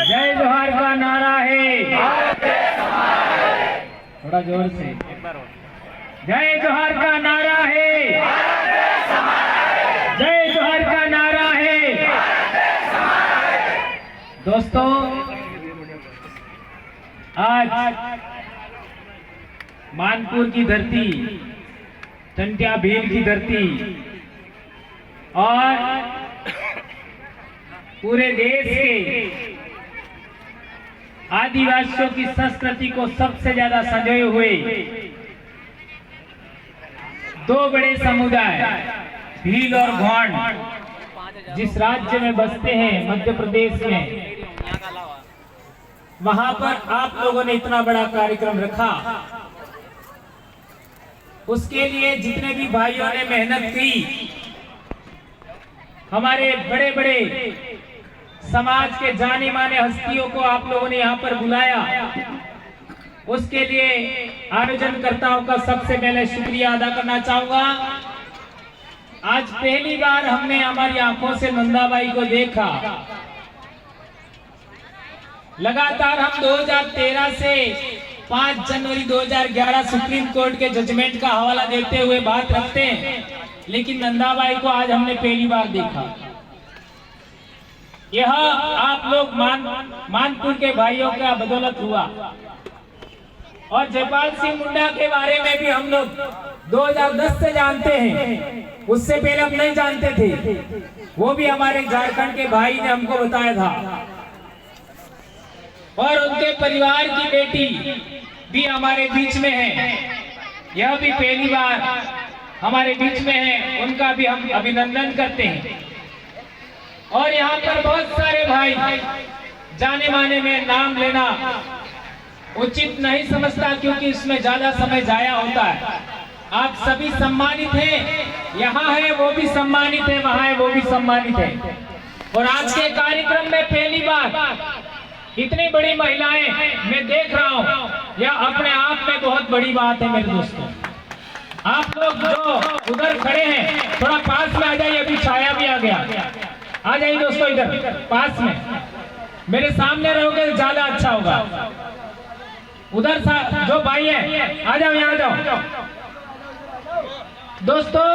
जय जोहार का नारा है, थोड़ा जोर से। जय जोहार का नारा है, जय जोहार का नारा है। दोस्तों, आज मानपुर की धरती, टंटिया भील की धरती और पूरे देश के आदिवासियों की संस्कृति को सबसे ज्यादा संजोए हुए दो बड़े समुदाय भील और गौंड जिस राज्य में बसते हैं, मध्य प्रदेश में, वहां पर आप लोगों ने इतना बड़ा कार्यक्रम रखा। उसके लिए जितने भी भाइयों ने मेहनत की, हमारे बड़े बड़े समाज के जाने माने हस्तियों को आप लोगों ने यहाँ पर बुलाया, उसके लिए आयोजनकर्ताओं का सबसे पहले शुक्रिया अदा करना चाहूंगा। आज पहली बार हमने हमारी आंखों से नंदाबाई को देखा। लगातार हम 2013 से 5 जनवरी 2011 सुप्रीम कोर्ट के जजमेंट का हवाला देते हुए बात रखते हैं, लेकिन नंदाबाई को आज हमने पहली बार देखा। यह आप लोग मानपुर के भाइयों का बदौलत हुआ। और जयपाल सिंह मुंडा के बारे में भी हम लोग 2010 से जानते हैं, उससे पहले हम नहीं जानते थे। वो भी हमारे झारखंड के भाई ने हमको बताया था। और उनके परिवार की बेटी भी हमारे बीच में है, यह भी पहली बार हमारे बीच में है, उनका भी हम अभिनंदन करते हैं। और यहाँ पर बहुत सारे भाई, जाने माने में नाम लेना उचित नहीं समझता, क्योंकि इसमें ज्यादा समय जाया होता है। आप सभी सम्मानित हैं, यहाँ है वो भी सम्मानित है, वहाँ है वो भी सम्मानित है। और आज के कार्यक्रम में पहली बार इतनी बड़ी महिलाएं मैं देख रहा हूँ, यह अपने आप में बहुत बड़ी बात है। मेरे दोस्तों, आप लोग जो उधर खड़े हैं थोड़ा पास में आ जाइए, अभी छाया भी आ गया। आ जाइए दोस्तों, इधर पास में, मेरे सामने रहोगे तो ज्यादा अच्छा होगा। उधर जो भाई है आ जाओ, यहाँ आ जाओ। दोस्तों,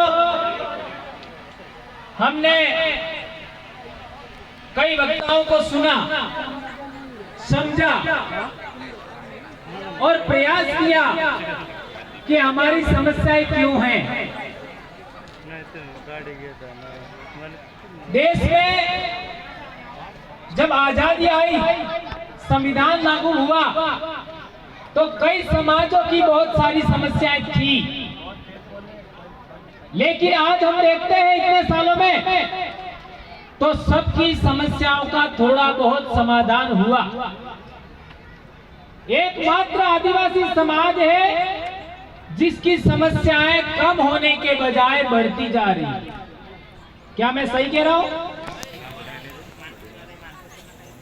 हमने कई वक्ताओं को सुना, समझा और प्रयास किया कि हमारी समस्याएं क्यों हैं। देश में जब आजादी आई, संविधान लागू हुआ, तो कई समाजों की बहुत सारी समस्याएं थी। लेकिन आज हम देखते हैं इतने सालों में तो सबकी समस्याओं का थोड़ा बहुत समाधान हुआ। एकमात्र आदिवासी समाज है जिसकी समस्याएं कम होने के बजाय बढ़ती जा रही। क्या मैं सही कह रहा हूं?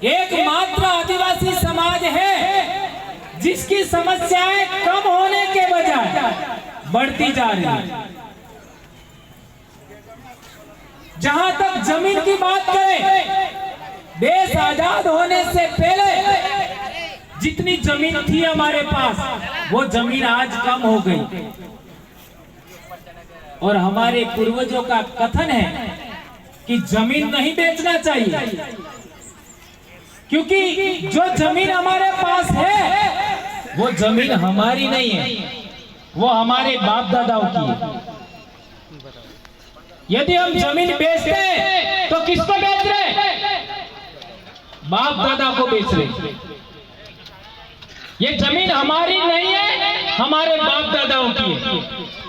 एकमात्र आदिवासी समाज है जिसकी समस्याएं कम होने के बजाय बढ़ती जा रही। जहां तक जमीन की बात करें, देश आजाद होने से पहले जितनी जमीन थी हमारे पास, वो जमीन आज कम हो गई। और हमारे पूर्वजों का कथन है कि जमीन नहीं बेचना चाहिए, क्योंकि जो जमीन हमारे पास है वो जमीन हमारी नहीं है, वो हमारे बाप दादाओं की है। यदि हम जमीन बेचते हैं तो किसको बेच रहे? बाप दादा को बेच रहे। ये जमीन हमारी नहीं है, हमारे बाप दादाओं की है।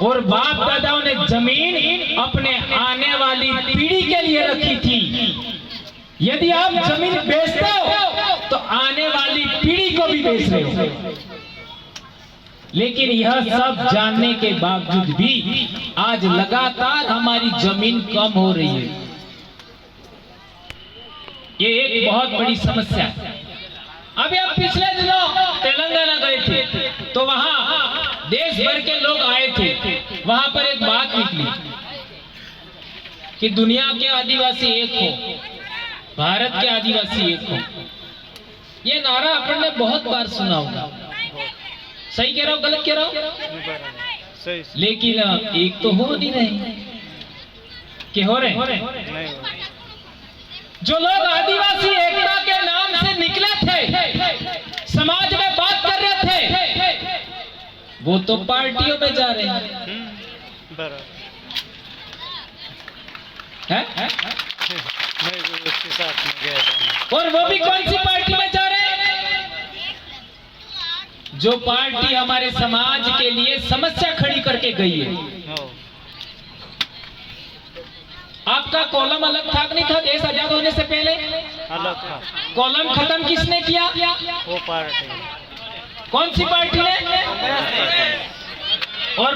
और बाप दादाओं ने जमीन अपने आने वाली पीढ़ी के लिए रखी थी। यदि आप जमीन बेचते हो तो आने वाली पीढ़ी को भी बेच रहे हो। लेकिन यह सब जानने के बावजूद भी आज लगातार हमारी जमीन कम हो रही है। ये एक बहुत बड़ी समस्या है। अब अभी आप पिछले दिनों तेलंगाना गए थे तो वहां देश भर के लोग आए थे। वहां पर एक बात निकली कि दुनिया के आदिवासी एक हो, भारत के आदिवासी एक हो। ये नारा अपन ने बहुत बार सुना होगा। सही कह रहा हूँ गलत कह रहा हूँ? लेकिन एक तो हो नहीं रहे कि हो रहे। जो लोग आदिवासी एकता के नाम से निकले थे, समाज में बात कर रहे थे, वो तो पार्टियों में जा रहे हैं। उसके साथ में गया और वो भी कौन सी पार्टी में जा रहे हैं? जो पार्टी हमारे समाज के लिए समस्या खड़ी करके गई है। आपका कॉलम अलग था कि नहीं था देश आजाद होने से पहले? अलग था। कॉलम खत्म किसने किया? वो पार्टी। कौन सी पार्टी ने? और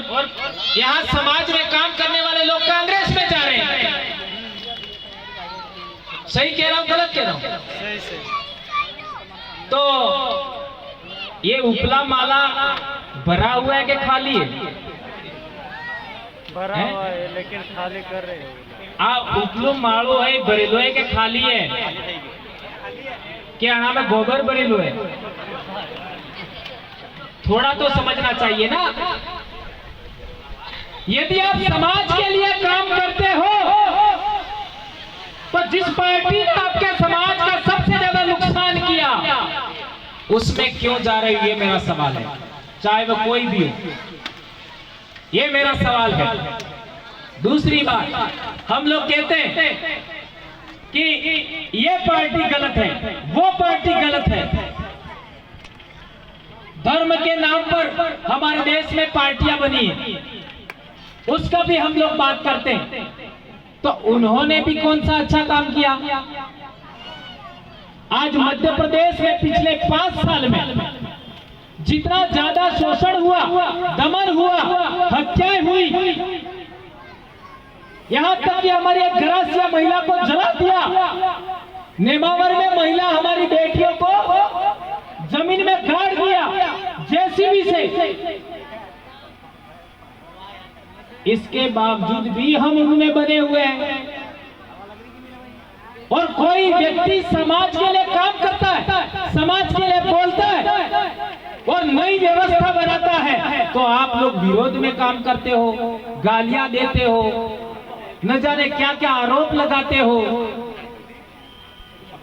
यहाँ समाज में काम करने वाले लोग कांग्रेस में जा रहे हैं। सही कह रहा हूँ गलत कह रहा हूँ? सही। तो ये उपला माला भरा हुआ है कि खाली है? भरा हुआ है लेकिन खाली कर रहे हो। उपलो मालो है भरेलो है कि खाली है? क्या नाम है? गोबर भरेलो है? थोड़ा तो समझना चाहिए ना। यदि आप समाज के लिए काम करते हो तो जिस पार्टी ने आपके समाज का सबसे ज्यादा नुकसान किया उसमें क्यों जा रही है, ये मेरा सवाल है। चाहे वो कोई भी हो, ये मेरा सवाल है। दूसरी बात, हम लोग कहते हैं कि ये पार्टी गलत है, वो पार्टी गलत है। धर्म के नाम पर हमारे देश में पार्टियां बनी है, उसका भी हम लोग बात करते हैं। तो उन्होंने भी कौन सा अच्छा काम किया? आज मध्य प्रदेश में पिछले 5 साल में जितना ज्यादा शोषण हुआ, दमन हुआ, हत्याएं हुई, यहां तक कि हमारी एक ग्रासीय महिला को जला दिया। नेमावर में महिला हमारी बेटियों को जमीन में गाड़ दिया जेसीबी से। इसके बावजूद भी हम उनमें बने हुए हैं। और कोई व्यक्ति समाज के लिए काम करता है, समाज के लिए बोलता है और नई व्यवस्था बनाता है तो आप लोग विरोध में काम करते हो, गालियां देते हो, न जाने क्या क्या आरोप लगाते हो।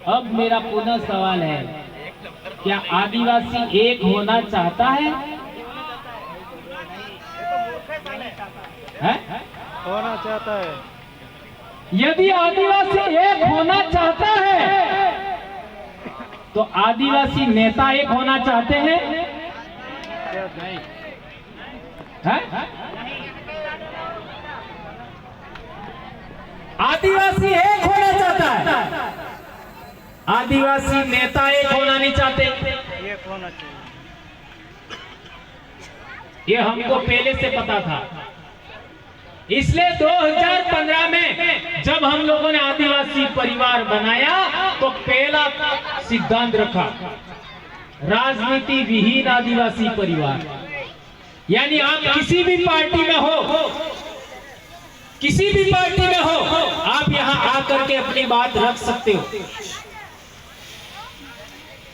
अब मेरा पुनः सवाल है, क्या आदिवासी एक होना चाहता है? होना चाहता है। यदि आदिवासी एक होना चाहता है तो आदिवासी नेता एक होना चाहते हैं? आदिवासी एक होना चाहता है, आदिवासी नेता एक होना नहीं चाहते। एक होना चाहिए। ये हमको पहले से पता था। इसलिए 2015 में जब हम लोगों ने आदिवासी परिवार बनाया तो पहला सिद्धांत रखा, राजनीति विहीन आदिवासी परिवार। यानी आप किसी भी पार्टी में हो, किसी भी पार्टी में हो, आप यहां आकर के अपनी बात रख सकते हो।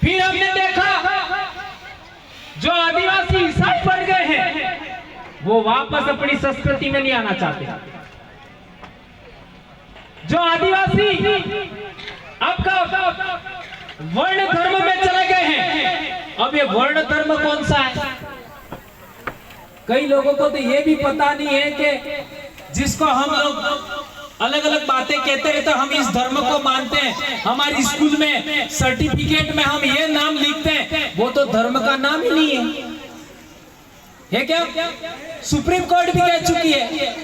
फिर हमने देखा जो आदिवासी ईसाई बन गए हैं वो वापस अपनी संस्कृति में नहीं आना चाहते। जो आदिवासी आपका वर्ण धर्म में चले गए हैं, अब ये वर्ण धर्म कौन सा है? कई लोगों को तो ये भी पता नहीं है कि जिसको हम लोग अलग अलग बातें कहते रहते, हम इस धर्म को मानते हैं, हमारे स्कूल में सर्टिफिकेट में हम ये नाम लिखते हैं, वो तो धर्म का नाम ही नहीं है क्या? सुप्रीम कोर्ट भी कह चुकी है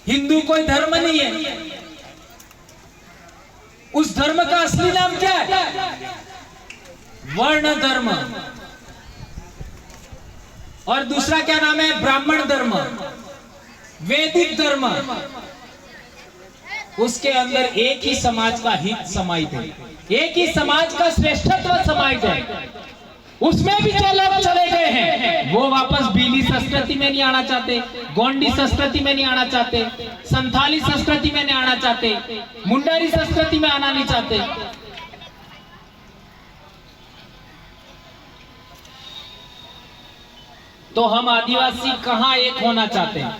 हिंदू कोई धर्म नहीं है। उस धर्म का असली नाम क्या है? वर्ण धर्म। और दूसरा क्या नाम है? ब्राह्मण धर्म, वैदिक धर्म। उसके अंदर एक ही समाज का हित समाहित है, एक ही समाज का श्रेष्ठत्व समाहित साइट है, उसमें भी जो लोग चले गए हैं वो वापस बीली संस्कृति में नहीं आना चाहते, गोंडी संस्कृति में नहीं आना चाहते, संथाली संस्कृति में नहीं आना चाहते, मुंडारी संस्कृति में आना नहीं चाहते। तो हम आदिवासी कहां एक होना चाहते हैं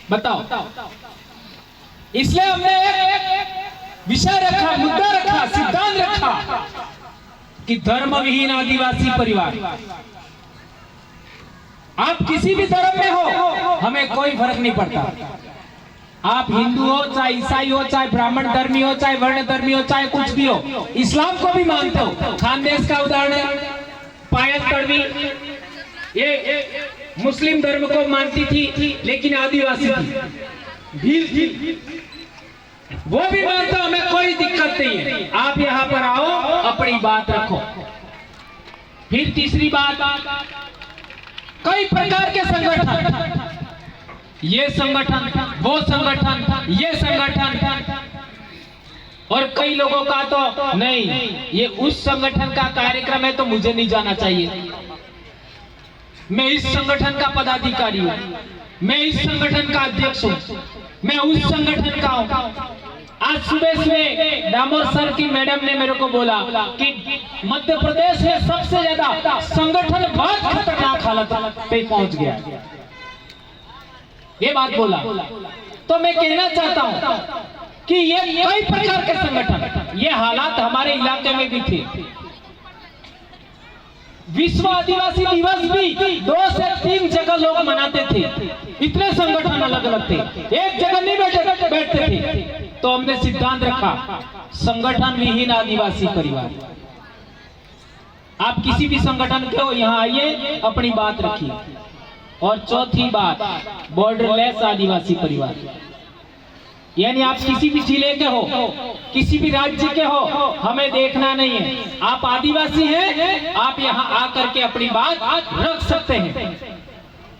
बताओ? इसलिए हमने एक विषय रखा, मुद्दा रखा, सिद्धांत रखा कि धर्म विहीन आदिवासी परिवार। आप किसी भी धर्म में हो, हमें कोई फर्क नहीं पड़ता। आप हिंदू हो, चाहे ईसाई हो, चाहे ब्राह्मण धर्मी हो, चाहे वर्ण धर्मी हो, चाहे कुछ भी हो, इस्लाम को भी मानते हो। खानदेश का उदाहरण है पायल तड़वी, ये मुस्लिम धर्म को मानती थी लेकिन आदिवासी थी, भील थी, वो भी मानता, हमें कोई दिक्कत नहीं है। आप यहाँ पर आओ, अपनी बात रखो। फिर तीसरी बात, कई प्रकार के संगठन, ये संगठन, वो संगठन, ये संगठन, और कई लोगों का तो नहीं, ये उस संगठन का कार्यक्रम है तो मुझे नहीं जाना चाहिए, मैं इस संगठन का पदाधिकारी हूं, मैं इस संगठन का अध्यक्ष हूं, मैं उस संगठन का हूं। आज सुबह सुबह डामोर सर की मैडम ने मेरे को बोला कि मध्य प्रदेश में सबसे ज्यादा संगठनवाद खतरनाक हालत पे पहुंच गया, ये बात बोला। तो मैं कहना चाहता हूं कि ये कई प्रकार के संगठन, ये हालात हमारे इलाके में भी थे। विश्व आदिवासी दिवस भी 2 से 3 जगह लोग मनाते थे, इतने संगठन अलग अलग थे, एक जगह नहीं बैठते थे। तो हमने सिद्धांत रखा, संगठन विहीन आदिवासी परिवार। आप किसी भी संगठन के हो, यहाँ आइए, अपनी बात रखिए। और चौथी बात, बॉर्डरलेस आदिवासी परिवार, यानी आप किसी भी जिले के हो, किसी भी राज्य के हो, हमें देखना नहीं है, आप आदिवासी हैं, आप यहाँ आकर के अपनी बात रख सकते हैं।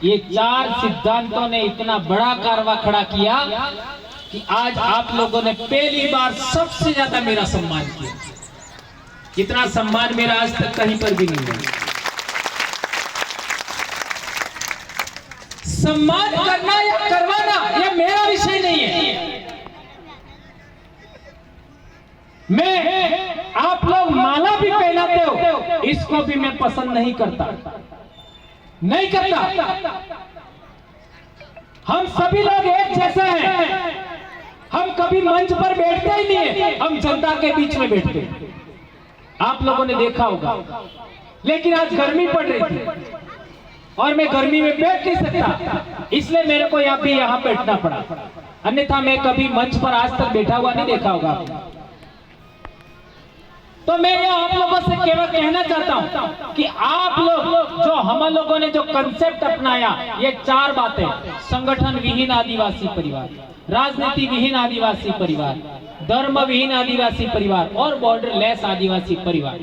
ये 4 सिद्धांतों ने इतना बड़ा कारवा खड़ा किया कि आज आप लोगों ने पहली बार सबसे ज्यादा मेरा सम्मान किया। इतना सम्मान मेरा आज तक कहीं पर भी नहीं हुआ। सम्मान करना या करवाना ये मेरा विषय नहीं है। मैं, आप लोग माला भी पहनाते हो, इसको भी मैं पसंद नहीं करता, नहीं करता। हम सभी लोग एक जैसे हैं, हम कभी मंच पर बैठते ही नहीं है, हम जनता के बीच में बैठते हैं, आप लोगों ने देखा होगा। लेकिन आज गर्मी पड़ रही थी और मैं गर्मी में बैठ नहीं सकता, इसलिए मेरे को यहाँ बैठना पड़ा, अन्यथा मैं कभी मंच पर आज तक बैठा हुआ नहीं देखा होगा। तो मैं ये आप लोगों से केवल कहना चाहता हूं कि आप लोग जो, हम लोगों ने जो कंसेप्ट अपनाया, ये 4 बातें, संगठन विहीन आदिवासी परिवार, राजनीति विहीन आदिवासी परिवार, धर्म विहीन आदिवासी परिवार और बॉर्डरलेस आदिवासी परिवार,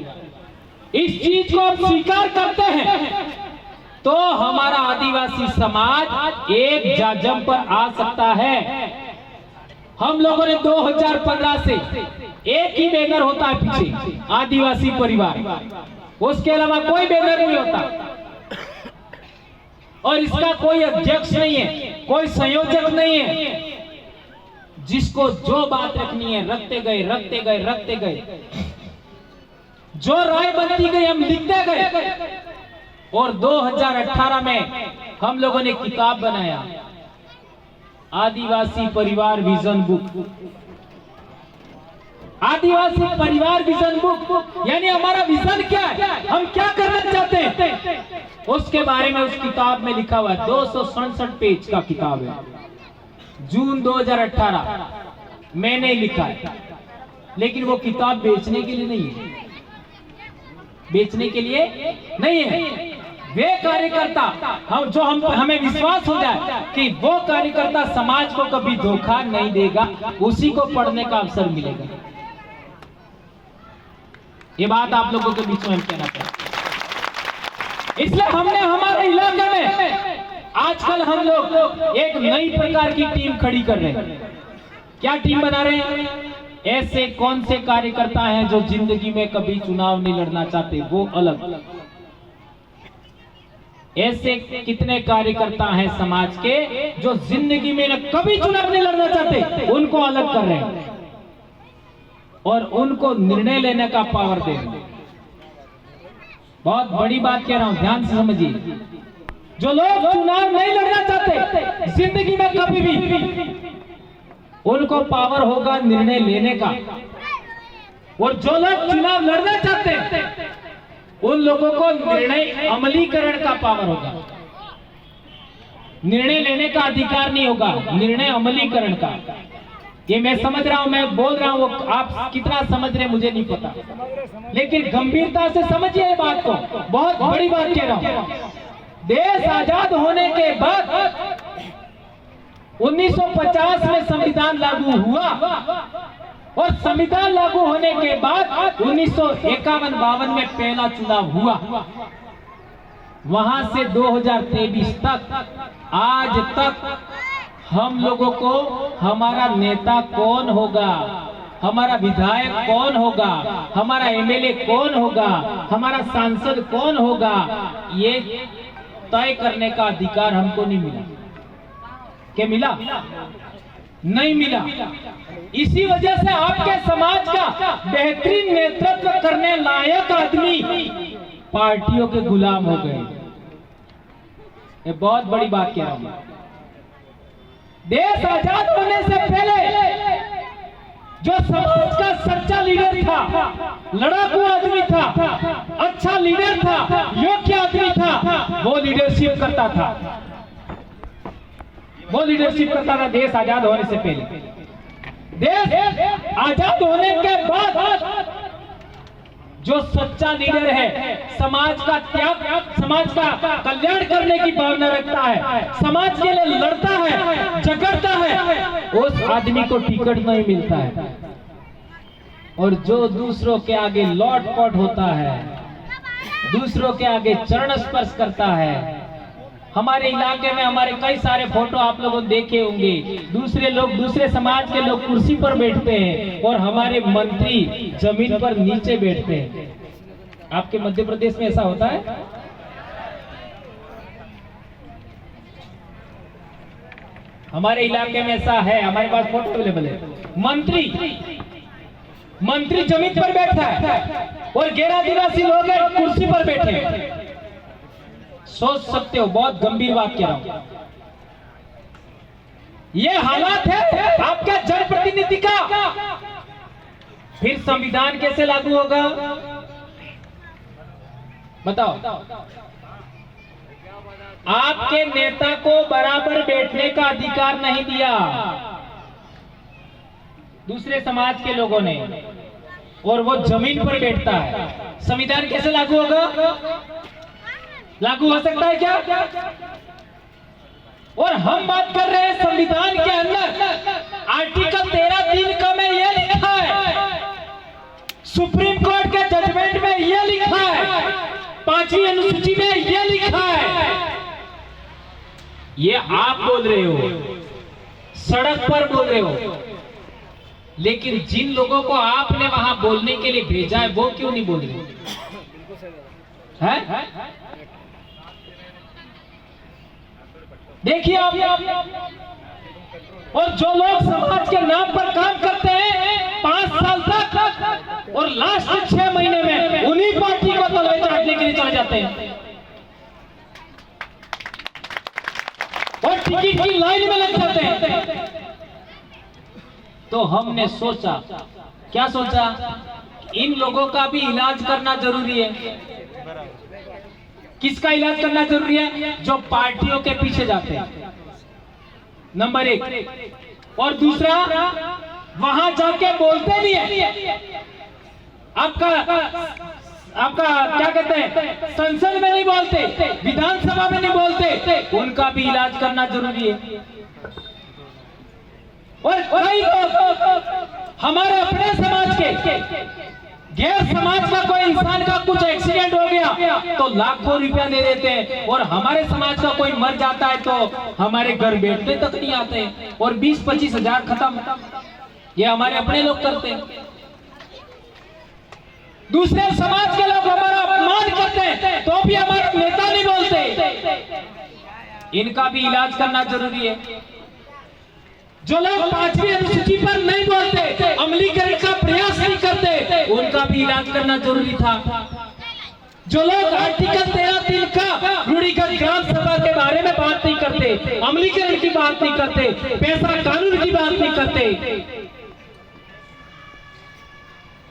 इस चीज को आप स्वीकार करते हैं तो हमारा आदिवासी समाज एक जाजम पर आ सकता है। हम लोगों ने 2015 से एक ही बैनर होता है पीछे, आदिवासी परिवार, उसके अलावा कोई बैनर नहीं होता, और इसका कोई अध्यक्ष नहीं है, कोई संयोजक नहीं है, जिसको जो बात रखनी है रखते गए, जो राय बनती गई हम लिखते गए। और 2018 में हम लोगों ने किताब बनाया, आदिवासी परिवार विजन बुक। आदिवासी परिवार विजन बुक यानी हमारा विजन क्या है, हम क्या करना चाहते हैं, उसके बारे में उस किताब में लिखा हुआ है। 267 पेज का किताब है, जून 2018 मैंने लिखा है। लेकिन वो किताब बेचने के लिए नहीं है, बेचने के लिए नहीं है। वे कार्यकर्ता हमें विश्वास हो जाए कि वो कार्यकर्ता समाज को कभी धोखा नहीं देगा, उसी को पढ़ने का अवसर मिलेगा। ये बात आप लोगों के बीच में हम कहना चाहते हैं। इसलिए हमने हमारे इलाके में आजकल हम लोग एक नई प्रकार की टीम खड़ी कर रहे हैं। क्या टीम बना रहे हैं? ऐसे कौन से कार्यकर्ता हैं जो जिंदगी में कभी चुनाव नहीं लड़ना चाहते, वो अलग। ऐसे कितने कार्यकर्ता हैं समाज के जो जिंदगी में कभी चुनाव नहीं लड़ना चाहते, उनको अलग कर रहे हैं और उनको निर्णय लेने का पावर दे रहे हैं। बहुत बड़ी बात कह रहा हूं, ध्यान से समझिए। जो लोग चुनाव नहीं लड़ना चाहते जिंदगी में कभी भी, उनको पावर होगा निर्णय लेने का। और जो लोग चुनाव लड़ना चाहते हैं उन लोगों को निर्णय अमलीकरण का पावर होगा। निर्णय लेने का अधिकार नहीं होगा, निर्णय अमलीकरण का। ये मैं समझ रहा हूं, मैं बोल रहा हूं, आप कितना समझ रहे मुझे नहीं पता, लेकिन गंभीरता से समझिए ये बात को। बहुत बड़ी बात कह रहा हूं। देश आजाद होने के बाद 1950 में संविधान लागू हुआ और संविधान लागू होने के बाद 1951-52 में पहला चुनाव हुआ। वहां से 2023 तक आज तक हम लोगों को हमारा नेता कौन होगा, हमारा विधायक कौन होगा, हमारा एमएलए कौन होगा, हमारा सांसद कौन होगा, ये तय करने का अधिकार हमको नहीं मिला। क्या मिला? नहीं मिला। इसी वजह से आपके समाज का बेहतरीन नेतृत्व करने लायक आदमी पार्टियों के गुलाम हो गए। ये बहुत बड़ी बात कह रहा हूं। देश आजाद होने से पहले जो समाज का सच्चा लीडर था, लड़ाकू आदमी था, अच्छा लीडर था, योग्य आदमी था, वो लीडरशिप करता था। वो लीडरशिप करता था देश आजाद होने से पहले। देश आजाद होने के बाद जो सच्चा लीडर है, समाज का त्याग, समाज का कल्याण करने की भावना रखता है, समाज के लिए लड़ता है, झगड़ता है, उस आदमी को टिकट नहीं मिलता है। और जो दूसरों के आगे लौट-पौट होता है, दूसरों के आगे चरण स्पर्श करता है। हमारे इलाके में हमारे कई सारे फोटो आप लोगों ने देखे होंगे, दूसरे लोग, दूसरे समाज के लोग कुर्सी पर बैठते हैं और हमारे मंत्री जमीन पर नीचे बैठते हैं। आपके मध्य प्रदेश में ऐसा होता है? हमारे इलाके में ऐसा है, हमारे पास फोटो अवेलेबल है। मंत्री जमीन पर बैठा है और गैर आदिवासी लोग कुर्सी पर बैठे हैं। सोच सकते हो, बहुत गंभीर बात कह रहा हूं। ये हालात है आपके जनप्रतिनिधि का, फिर संविधान कैसे लागू होगा बताओ? आपके नेता को बराबर बैठने का अधिकार नहीं दिया दूसरे समाज के लोगों ने, और वो जमीन पर बैठता है। संविधान कैसे लागू होगा? लागू हो सकता है क्या? और हम बात कर रहे हैं संविधान के अंदर आर्टिकल 13(3) का में यह लिखा है, सुप्रीम कोर्ट के जजमेंट में यह लिखा है, 5वीं अनुसूची में यह लिखा है। ये आप बोल रहे हो, सड़क पर बोल रहे हो, लेकिन जिन लोगों को आपने वहां बोलने के लिए भेजा है वो क्यों नहीं बोल रहे हैं? देखिए आप, और जो लोग समाज के नाम पर काम करते हैं 5 साल तक और लास्ट 6 महीने में उन्हीं पार्टी को तलवार चाटने के लिए चले जाते हैं और टिकट की लाइन में लग जाते हैं। तो हमने सोचा, क्या सोचा? इन लोगों का भी इलाज करना जरूरी है। किसका इलाज करना जरूरी है? जो पार्टियों के पीछे जाते हैं, नंबर 1। और दूसरा, वहां जाके बोलते भी है, आपका क्या कहते हैं, संसद में नहीं बोलते, विधानसभा में नहीं बोलते, उनका भी इलाज करना जरूरी है। और कई लोग हमारे अपने समाज के, गैर समाज का कोई इंसान का कुछ एक्सीडेंट हो गया तो लाखों रुपया दे देते हैं, और हमारे समाज का कोई मर जाता है तो हमारे घर बैठने तक नहीं आते हैं और 20-25 हजार खत्म। ये हमारे अपने लोग करते हैं। दूसरे समाज के लोग हमारा अपमान करते हैं तो भी हमारे नेता नहीं बोलते। इनका भी इलाज करना जरूरी है। जो लोग 5वीं अनुसूची पर नहीं बोलते, अमलीकरण का प्रयास नहीं करते, उनका भी इलाज करना जरूरी था। जो लोग आर्टिकल 13(3) का रूढ़िगत ग्राम सभा के बारे में बात नहीं करते, अमलीकरण की बात नहीं करते, पैसा कानून की बात नहीं करते,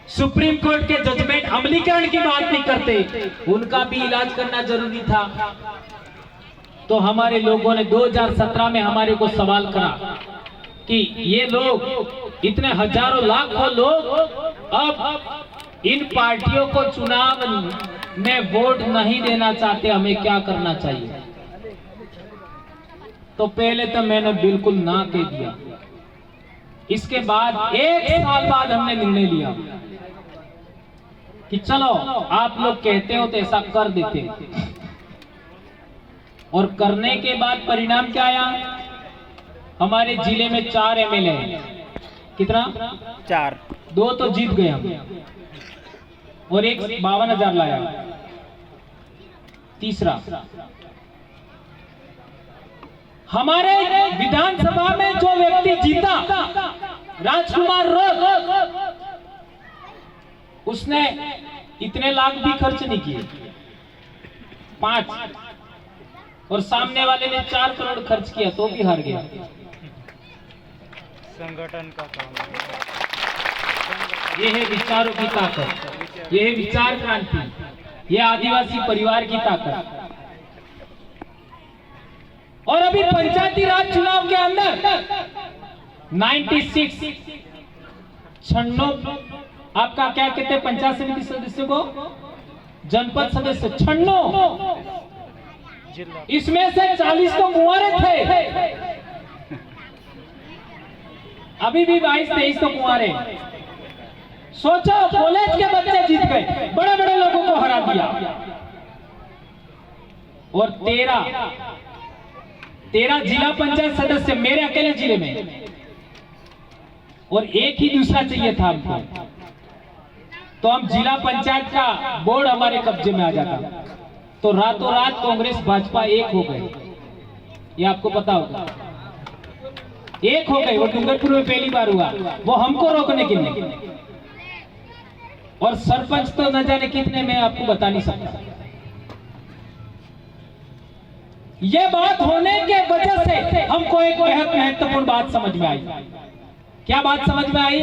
सुप्रीम कोर्ट के जजमेंट अमलीकरण की बात नहीं करते, उनका भी इलाज करना जरूरी था। तो हमारे लोगों ने 2017 में हमारे को सवाल करा कि ये लोग इतने हजारों लाखों लोग अब इन पार्टियों को चुनाव में वोट नहीं देना चाहते, हमें क्या करना चाहिए। तो पहले तो मैंने बिल्कुल ना कह दिया। इसके बाद 1 साल बाद हमने निर्णय लिया कि चलो आप लोग कहते हो तो ऐसा कर देते। और करने के बाद परिणाम क्या आया? हमारे जिले में 4 MLA हैं। कितना? 4। 2 तो जीत गए हम और एक 52,000 लाया। तीसरा, हमारे विधानसभा में जो व्यक्ति जीता, राजकुमार रोज, उसने इतने लाख भी खर्च नहीं किए, 5, और सामने वाले ने 4 करोड़ खर्च किया तो भी हार गया। संगठन का काम है। ये है विचारों की ताकत, ये है विचार क्रांति, ये आदिवासी परिवार की ताकत। और अभी पंचायती राज चुनाव के अंदर 96 आपका क्या कहते हैं, पंचायत समिति सदस्य को, जनपद सदस्य 96, इसमें से 40 तो कुंवारे थे। अभी भी 22-23 तो कुंवारे। सोचो, कॉलेज के बच्चे जीत गए, बड़े बड़े लोगों को हरा दिया। और 13 जिला पंचायत सदस्य मेरे अकेले जिले में, और एक ही दूसरा चाहिए था हमको, तो हम जिला पंचायत का बोर्ड हमारे कब्जे में आ जाता। तो रातों रात कांग्रेस भाजपा एक हो गए, ये आपको पता होगा। एक हो गए, वो डूंगरपुर में पहली बार हुआ, वो हमको रोकने के लिए। और सरपंच तो न जाने कितने, मैं आपको बता नहीं सकता। ये बात होने के वजह से हमको एक बेहद महत्वपूर्ण बात समझ में आई। क्या बात समझ में आई?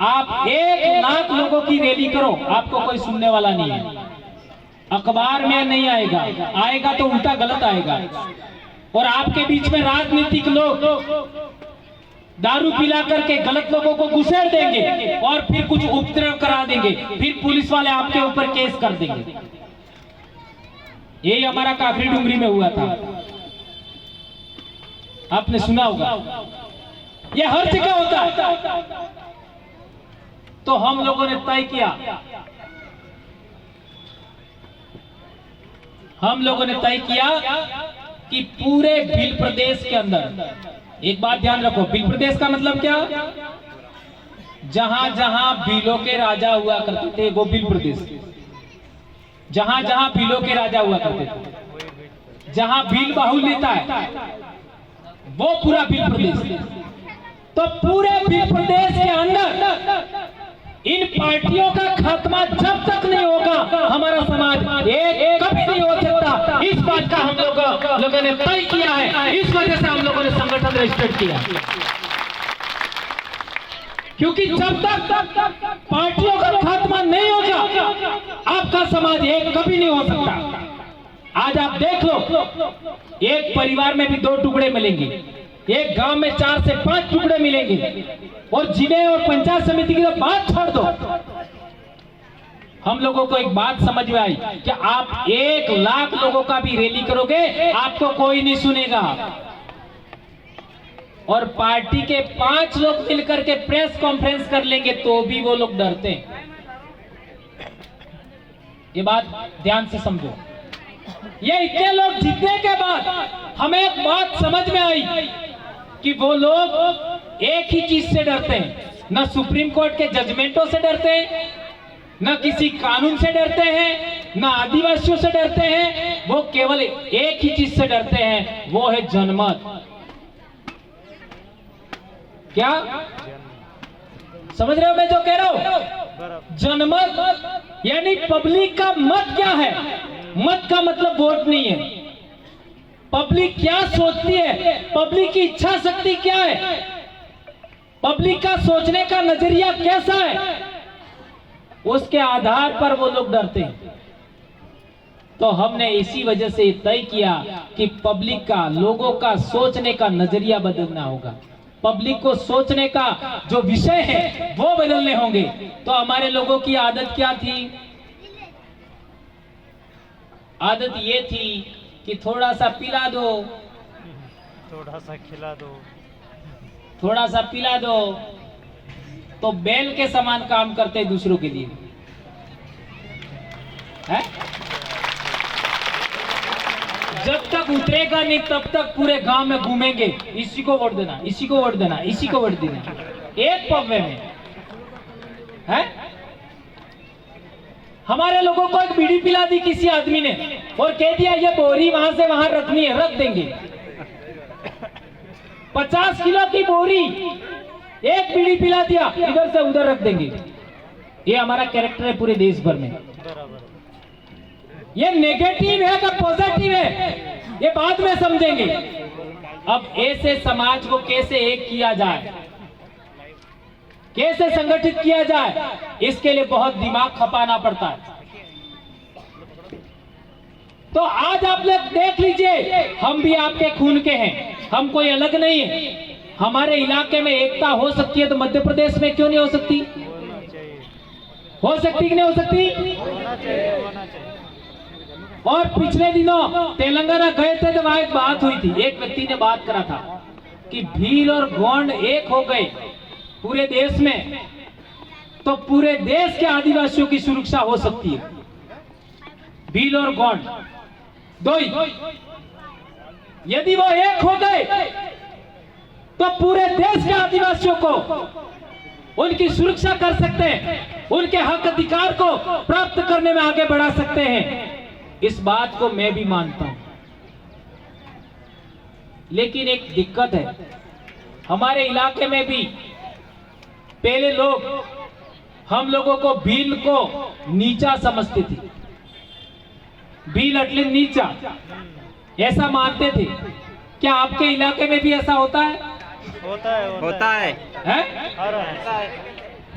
आप 1 लाख लोगों की रैली करो, आपको कोई सुनने वाला नहीं है। अखबार में नहीं आएगा, आएगा तो उल्टा गलत आएगा। और आपके बीच में राजनीतिक लोग दारू पिला करके गलत लोगों को घुसेड़ देंगे और फिर कुछ उपद्रव करा देंगे, फिर पुलिस वाले आपके ऊपर केस कर देंगे। यही हमारा काफरी डुंगरी में हुआ था, आपने सुना होगा। ये हर जगह होता है। तो हम लोगों ने तय किया, कि पूरे भील प्रदेश के अंदर, एक बात ध्यान रखो, भील प्रदेश का मतलब क्या? जहां जहां भीलों के राजा हुआ करते थे वो भील प्रदेश, जहां जहां भीलों के राजा हुआ करते थे, जहां भील बाहुल्यता है वो पूरा भील प्रदेश। तो पूरे भील प्रदेश के अंदर इन पार्टियों का खात्मा जब तक नहीं होगा, हमारा समाज एक कभी नहीं हो सकता। इस बात का हम लोगों ने तय किया है। इस वजह से हम लोगों ने संगठन रजिस्टर्ड किया, क्योंकि जब तक पार्टियों का खात्मा नहीं होगा, आपका समाज एक कभी नहीं हो सकता। आज आप देख लो, एक परिवार में भी 2 टुकड़े मिलेंगे, एक गांव में 4 से 5 टुकड़े मिलेंगे। और जिले और पंचायत समिति की तो बात छोड़ दो, हम लोगों को एक बात समझ में आई कि आप 1 लाख लोगों का भी रैली करोगे, आपको कोई नहीं सुनेगा। और पार्टी के 5 लोग मिलकर के प्रेस कॉन्फ्रेंस कर लेंगे तो भी वो लोग डरते हैं। ये बात ध्यान से समझो। ये इतने लोग जीतने के बाद हमें एक बात समझ में आई कि वो लोग एक ही चीज से डरते हैं, न सुप्रीम कोर्ट के जजमेंटों से डरते हैं, न किसी कानून से डरते हैं, न आदिवासियों से डरते हैं। वो केवल एक ही चीज से डरते हैं, वो है जनमत। क्या समझ रहे हो मैं जो कह रहा हूं? जनमत यानी पब्लिक का मत क्या है? मत का मतलब वोट नहीं है। पब्लिक क्या सोचती है, पब्लिक की इच्छा शक्ति क्या है, पब्लिक का सोचने का नजरिया कैसा है, उसके आधार पर वो लोग डरते हैं। तो हमने इसी वजह से तय किया कि पब्लिक का, लोगों का सोचने का नजरिया बदलना होगा। पब्लिक को सोचने का जो विषय है वो बदलने होंगे। तो हमारे लोगों की आदत क्या थी? आदत ये थी कि थोड़ा सा पिला दो, थोड़ा सा खिला दो, थोड़ा सा पिला दो, तो बैल के समान काम करते दूसरों के लिए है? जब तक उतरेगा नहीं तब तक पूरे गांव में घूमेंगे, इसी को वोट देना, इसी को वोट देना, इसी को वोट देना, एक पव्वे में है। हमारे लोगों को एक बीड़ी पिला दी किसी आदमी ने और कह दिया ये बोरी वहां से वहां रखनी है, रख देंगे। 50 किलो की बोरी, एक बीड़ी पिला दिया, इधर से उधर रख देंगे। ये हमारा कैरेक्टर है पूरे देश भर में। ये नेगेटिव है कि पॉजिटिव है, ये बाद में समझेंगे। अब ऐसे समाज को कैसे एक किया जाए, कैसे संगठित किया जाए, इसके लिए बहुत दिमाग खपाना पड़ता है। तो आज आप लोग देख लीजिए, हम भी आपके खून के हैं, हम कोई अलग नहीं है। हमारे इलाके में एकता हो सकती है तो मध्य प्रदेश में क्यों नहीं हो सकती? हो सकती कि नहीं हो सकती? होना चाहिए। और पिछले दिनों तेलंगाना गए थे तो वहां एक बात हुई थी, एक व्यक्ति ने बात करा था कि भील और गोंड एक हो गए पूरे देश में तो पूरे देश के आदिवासियों की सुरक्षा हो सकती है। भील और गोंड दो ही, यदि वो एक हो गए तो पूरे देश के आदिवासियों को उनकी सुरक्षा कर सकते हैं, उनके हक अधिकार को प्राप्त करने में आगे बढ़ा सकते हैं। इस बात को मैं भी मानता हूं, लेकिन एक दिक्कत है। हमारे इलाके में भी पहले लोग हम लोगों को भील को नीचा समझते थे, भील अटले नीचा ऐसा मानते थे। क्या आपके इलाके में भी ऐसा होता है? होता है।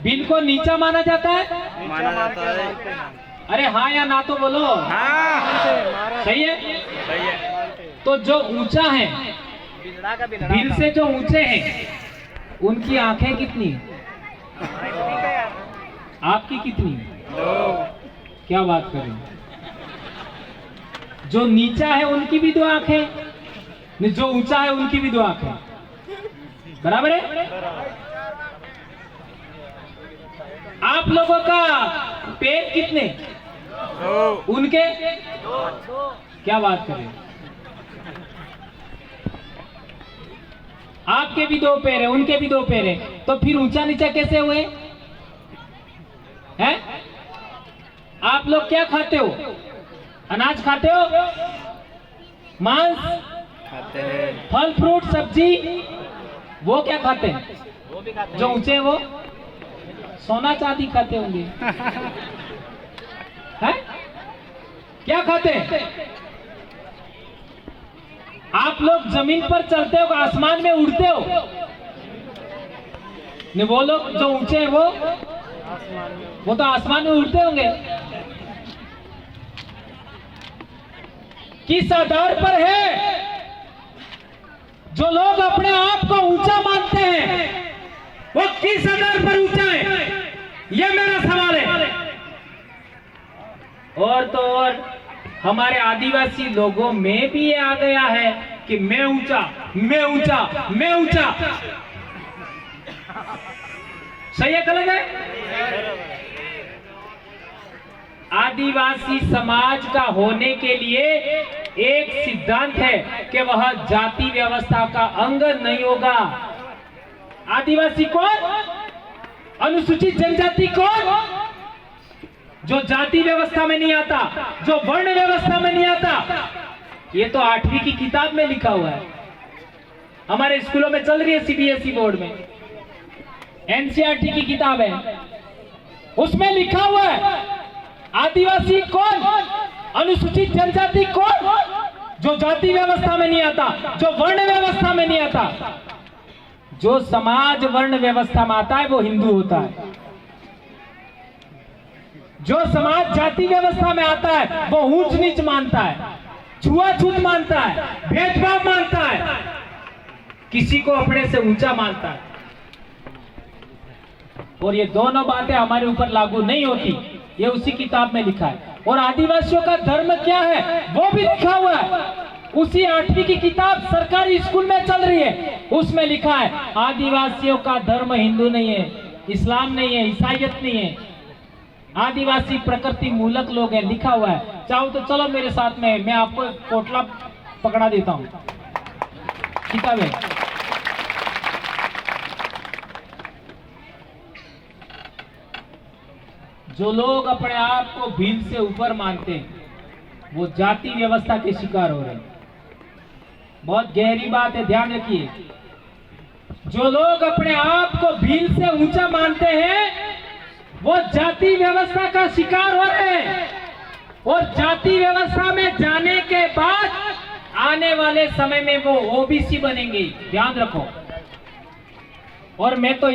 भील को नीचा माना जाता है? माना जाता है। अरे हाँ या ना तो बोलो। हाँ, सही है। सही है। तो जो ऊंचा है, भील से जो ऊंचे हैं, उनकी आंखें कितनी? आपकी कितनी? क्या बात करें? जो नीचा है उनकी भी 2 आंखें, जो ऊंचा है उनकी भी 2 आंखें, बराबर है? आप लोगों का पैर कितने? उनके? क्या बात करें? आपके भी 2 पैर है, उनके भी 2 पैर है, तो फिर ऊंचा नीचा कैसे हुए हैं? आप लोग क्या खाते हो? अनाज खाते हो, मांस खाते हैं, फल फ्रूट सब्जी, वो क्या खाते हैं? जो ऊंचे हैं वो सोना चांदी खाते होंगे। हैं? क्या खाते हैं? आप लोग जमीन पर चलते हो, आसमान में उड़ते हो? नहीं, वो लोग जो ऊंचे हैं वो तो आसमान में उड़ते होंगे। किस आधार पर है जो लोग अपने आप को ऊंचा मानते हैं, वो किस आधार पर ऊंचा है? ये मेरा सवाल है। और तो और हमारे आदिवासी लोगों में भी ये आ गया है कि मैं ऊंचा, मैं ऊंचा, मैं ऊंचा। सही है गलत है? आदिवासी समाज का होने के लिए एक सिद्धांत है कि वह जाति व्यवस्था का अंग नहीं होगा। आदिवासी कौन? अनुसूचित जनजाति कौन? जो जाति व्यवस्था में नहीं आता, जो वर्ण व्यवस्था में नहीं आता। ये तो 8वीं की किताब में लिखा हुआ है, हमारे स्कूलों में चल रही है, सीबीएसई बोर्ड में एनसीईआरटी की किताब है, उसमें लिखा हुआ है आदिवासी कौन, अनुसूचित जनजाति कौन? जो जाति व्यवस्था में नहीं आता, जो वर्ण व्यवस्था में नहीं आता। जो समाज वर्ण व्यवस्था में आता है वो हिंदू होता है, जो समाज जाति व्यवस्था में आता है वो ऊंच नीच मानता है, छुआछूत मानता है, भेदभाव मानता है, किसी को अपने से ऊंचा मानता है। और ये दोनों बातें हमारे ऊपर लागू नहीं होती, ये उसी किताब में लिखा है। और आदिवासियों का धर्म क्या है वो भी लिखा हुआ है, उसी 8वीं की किताब सरकारी स्कूल में चल रही है, उसमें लिखा है आदिवासियों का धर्म हिंदू नहीं है, इस्लाम नहीं है, ईसाईयत नहीं है, आदिवासी प्रकृति मूलक लोग हैं, लिखा हुआ है। चाहो तो चलो मेरे साथ में, मैं आपको पोटला पकड़ा देता हूं, किताब है। जो लोग अपने आप को भील से ऊपर मानते हैं वो जाति व्यवस्था के शिकार हो रहे हैं। बहुत गहरी बात है, ध्यान रखिए। जो लोग अपने आप को भील से ऊंचा मानते हैं वो जाति व्यवस्था का शिकार हो रहे हैं, और जाति व्यवस्था में जाने के बाद आने वाले समय में वो ओबीसी बनेंगे, ध्यान रखो। और मैं तो